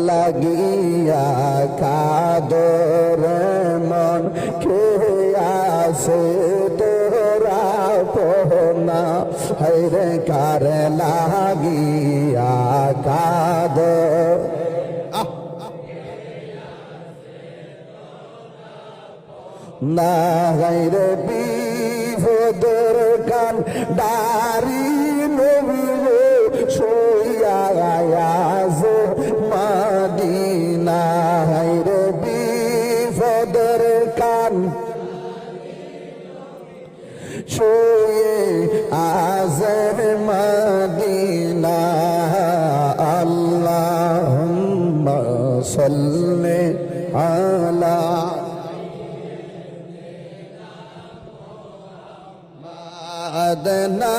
লাগিয়া কাদর মন কে আসে তোরা পোনা হরে কার লাগিয়া কাদর না গাইরে বিভদর কান দারি নবী সোয়া আয়াজ মদিনা হায়রে বিভদর কান সোয়ে আজর মদিনা আল্লাহুম্মা সাল্লি আলা আদনা